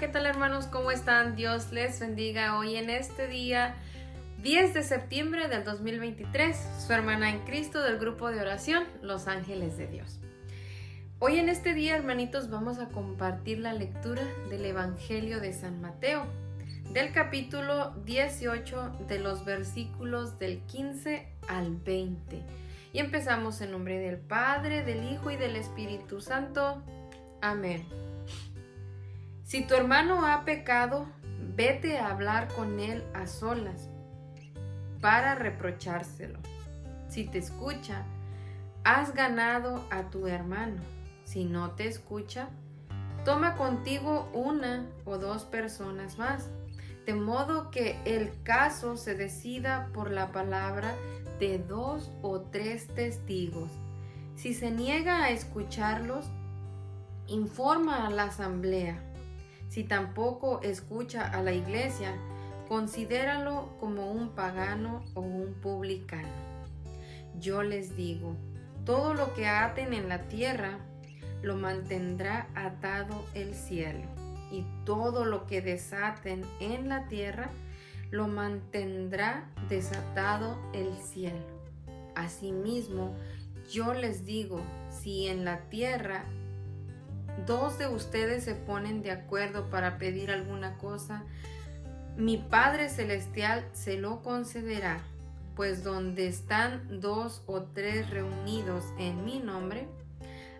¿qué tal hermanos? ¿Cómo están? Dios les bendiga hoy en este día 10 de septiembre del 2023. Su hermana en Cristo del grupo de oración Los Ángeles de Dios. Hoy en este día, hermanitos, vamos a compartir la lectura del Evangelio de San Mateo, del capítulo 18 de los versículos del 15 al 20. Y empezamos en nombre del Padre, del Hijo y del Espíritu Santo. Amén. Si tu hermano ha pecado, vete a hablar con él a solas para reprochárselo. Si te escucha, has ganado a tu hermano. Si no te escucha, toma contigo una o dos personas más, de modo que el caso se decida por la palabra de 2 o 3 testigos. Si se niega a escucharlos, informa a la asamblea. Si tampoco escucha a la iglesia, considéralo como un pagano o un publicano. Yo les digo, todo lo que aten en la tierra, lo mantendrá atado el cielo, y todo lo que desaten en la tierra, lo mantendrá desatado el cielo. Asimismo, yo les digo, si en la tierra 2 de ustedes se ponen de acuerdo para pedir alguna cosa, mi Padre Celestial se lo concederá, pues donde están 2 o 3 reunidos en mi nombre,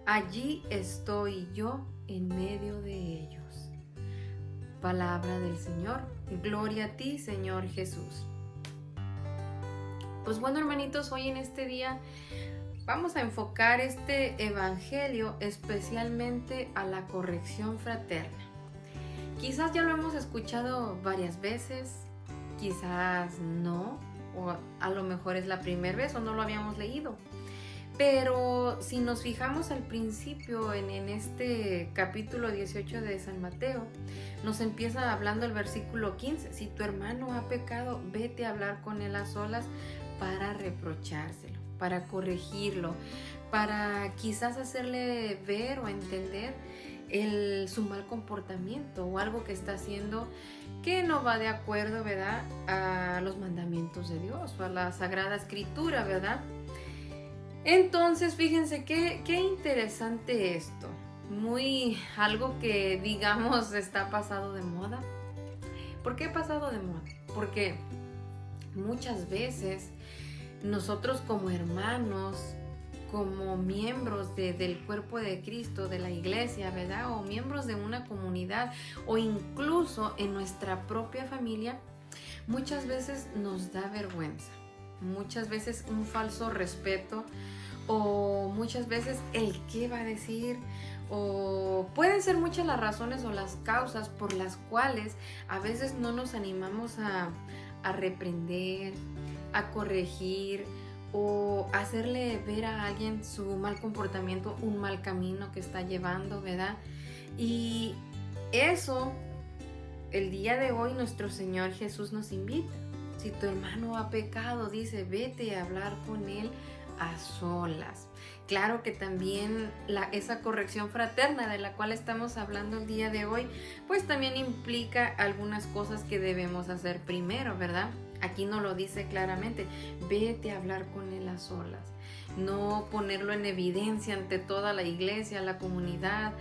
allí estoy yo en medio de ellos. Palabra del Señor. Gloria a ti, Señor Jesús. Pues bueno, hermanitos, hoy en este día vamos a enfocar este evangelio especialmente a la corrección fraterna. Quizás ya lo hemos escuchado varias veces, quizás no, o a lo mejor es la primera vez o no lo habíamos leído. Pero si nos fijamos al principio en este capítulo 18 de San Mateo, nos empieza hablando el versículo 15. Si tu hermano ha pecado, vete a hablar con él a solas para reprochárselo, para corregirlo, para quizás hacerle ver o entender su mal comportamiento o algo que está haciendo que no va de acuerdo, ¿verdad?, a los mandamientos de Dios o a la Sagrada Escritura, ¿verdad? Entonces, fíjense qué interesante esto. Algo que digamos está pasado de moda. ¿Por qué pasado de moda? Porque muchas veces nosotros como hermanos, como miembros del cuerpo de Cristo, de la iglesia, ¿verdad?, o miembros de una comunidad, o incluso en nuestra propia familia, muchas veces nos da vergüenza, muchas veces un falso respeto, o muchas veces el qué va a decir, o pueden ser muchas las razones o las causas por las cuales a veces no nos animamos a reprender, a corregir o hacerle ver a alguien su mal comportamiento, un mal camino que está llevando, ¿verdad? Y eso, el día de hoy, nuestro Señor Jesús nos invita. Si tu hermano ha pecado, dice, vete a hablar con él a solas. Claro que también esa corrección fraterna de la cual estamos hablando el día de hoy, pues también implica algunas cosas que debemos hacer primero, ¿verdad? Aquí nos lo dice claramente, vete a hablar con él a solas. No ponerlo en evidencia ante toda la iglesia, la comunidad,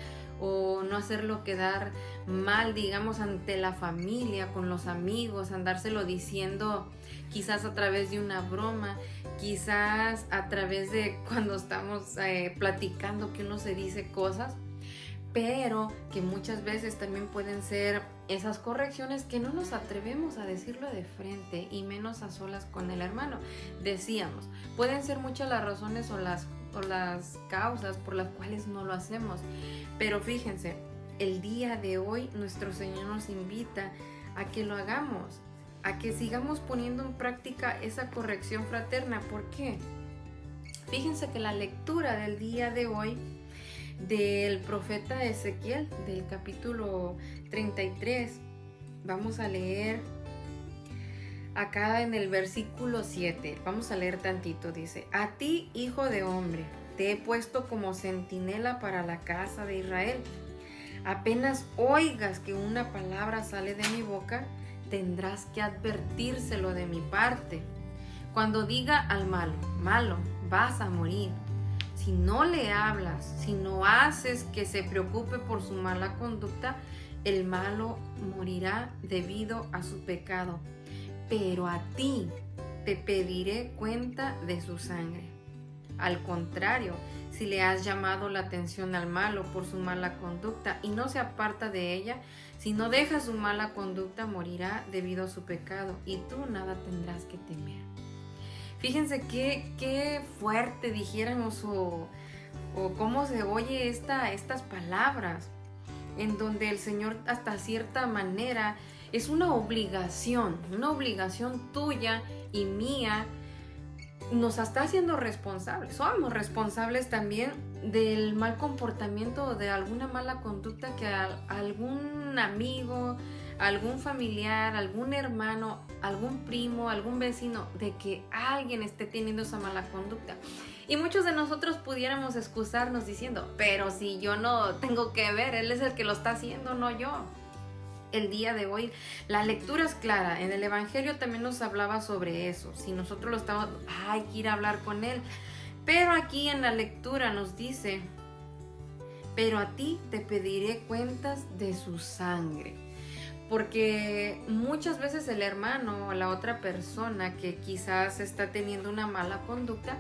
o no hacerlo quedar mal, digamos, ante la familia, con los amigos, andárselo diciendo quizás a través de una broma, quizás a través de cuando estamos platicando que uno se dice cosas, pero que muchas veces también pueden ser esas correcciones que no nos atrevemos a decirlo de frente y menos a solas con el hermano. Decíamos, pueden ser muchas las razones o las causas por las cuales no lo hacemos, pero fíjense, el día de hoy nuestro Señor nos invita a que lo hagamos, a que sigamos poniendo en práctica esa corrección fraterna. ¿Por qué? Fíjense que la lectura del día de hoy del profeta Ezequiel, del capítulo 33, vamos a leer acá en el versículo 7, vamos a leer tantito, dice: a ti, hijo de hombre, te he puesto como centinela para la casa de Israel. Apenas oigas que una palabra sale de mi boca, tendrás que advertírselo de mi parte. Cuando diga al malo, malo, vas a morir. Si no le hablas, si no haces que se preocupe por su mala conducta, el malo morirá debido a su pecado. Pero a ti te pediré cuenta de su sangre. Al contrario, si le has llamado la atención al malo por su mala conducta y no se aparta de ella, si no deja su mala conducta, morirá debido a su pecado y tú nada tendrás que temer. Fíjense qué fuerte dijéramos o cómo se oye estas palabras, en donde el Señor hasta cierta manera es una obligación tuya y mía. Nos está haciendo responsables, somos responsables también del mal comportamiento o de alguna mala conducta que algún amigo, algún familiar, algún hermano, algún primo, algún vecino, de que alguien esté teniendo esa mala conducta. Y muchos de nosotros pudiéramos excusarnos diciendo, pero si yo no tengo que ver, él es el que lo está haciendo, no yo. El día de hoy la lectura es clara. En el Evangelio también nos hablaba sobre eso. Si nosotros lo estamos, hay que ir a hablar con él. Pero aquí en la lectura nos dice, pero a ti te pediré cuentas de su sangre. Porque muchas veces el hermano o la otra persona que quizás está teniendo una mala conducta,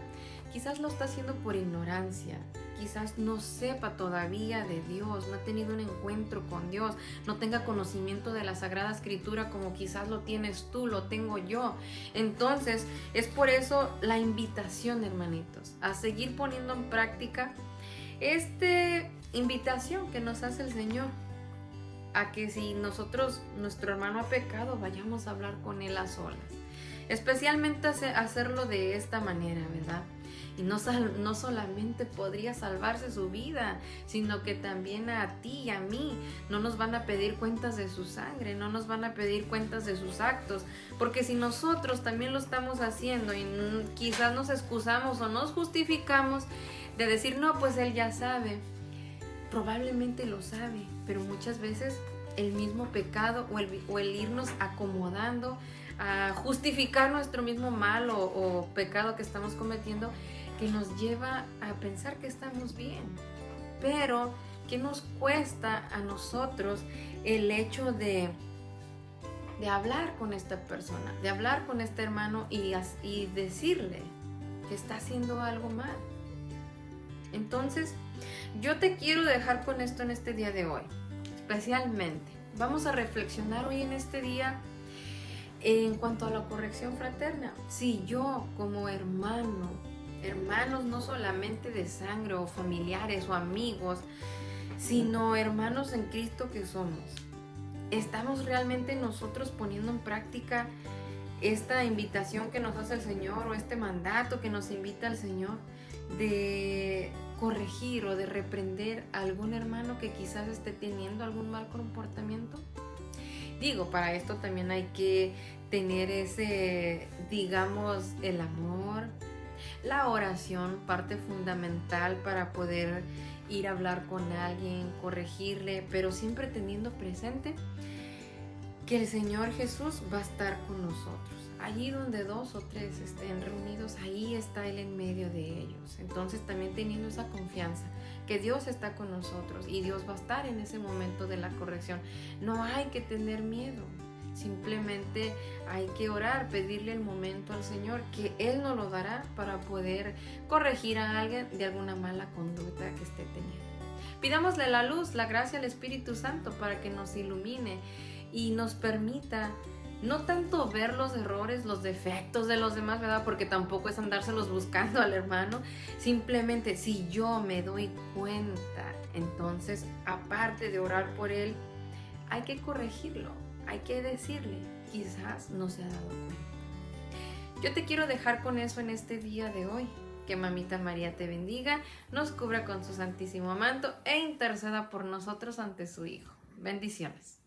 quizás lo está haciendo por ignorancia, quizás no sepa todavía de Dios, no ha tenido un encuentro con Dios, no tenga conocimiento de la Sagrada Escritura como quizás lo tienes tú, lo tengo yo. Entonces, es por eso la invitación, hermanitos, a seguir poniendo en práctica esta invitación que nos hace el Señor, a que si nuestro hermano ha pecado, vayamos a hablar con él a solas. Especialmente hacerlo de esta manera, ¿verdad? Y no solamente podría salvarse su vida, sino que también a ti y a mí no nos van a pedir cuentas de su sangre, no nos van a pedir cuentas de sus actos, porque si nosotros también lo estamos haciendo y quizás nos excusamos o nos justificamos de decir, no, pues él ya sabe, probablemente lo sabe, pero muchas veces el mismo pecado o el irnos acomodando a justificar nuestro mismo mal o pecado que estamos cometiendo, que nos lleva a pensar que estamos bien. Pero, ¿qué nos cuesta a nosotros el hecho de hablar con esta persona, de hablar con este hermano y decirle que está haciendo algo mal? Entonces, yo te quiero dejar con esto en este día de hoy. Especialmente, vamos a reflexionar hoy en este día en cuanto a la corrección fraterna. Si yo como hermanos no solamente de sangre o familiares o amigos, sino hermanos en Cristo que somos, ¿estamos realmente nosotros poniendo en práctica esta invitación que nos hace el Señor o este mandato que nos invita el Señor de corregir o de reprender a algún hermano que quizás esté teniendo algún mal comportamiento? Digo, para esto también hay que tener digamos, el amor, la oración, parte fundamental para poder ir a hablar con alguien, corregirle, pero siempre teniendo presente que el Señor Jesús va a estar con nosotros. Allí donde 2 o 3 estén reunidos, ahí está Él en medio de ellos. Entonces también teniendo esa confianza que Dios está con nosotros y Dios va a estar en ese momento de la corrección. No hay que tener miedo, simplemente hay que orar, pedirle el momento al Señor que Él nos lo dará para poder corregir a alguien de alguna mala conducta que esté teniendo. Pidámosle la luz, la gracia al Espíritu Santo para que nos ilumine y nos permita no tanto ver los errores, los defectos de los demás, ¿verdad? Porque tampoco es andárselos buscando al hermano. Simplemente si yo me doy cuenta, entonces aparte de orar por él, hay que corregirlo, hay que decirle, quizás no se ha dado cuenta. Yo te quiero dejar con eso en este día de hoy. Que Mamita María te bendiga, nos cubra con su santísimo manto e interceda por nosotros ante su Hijo. Bendiciones.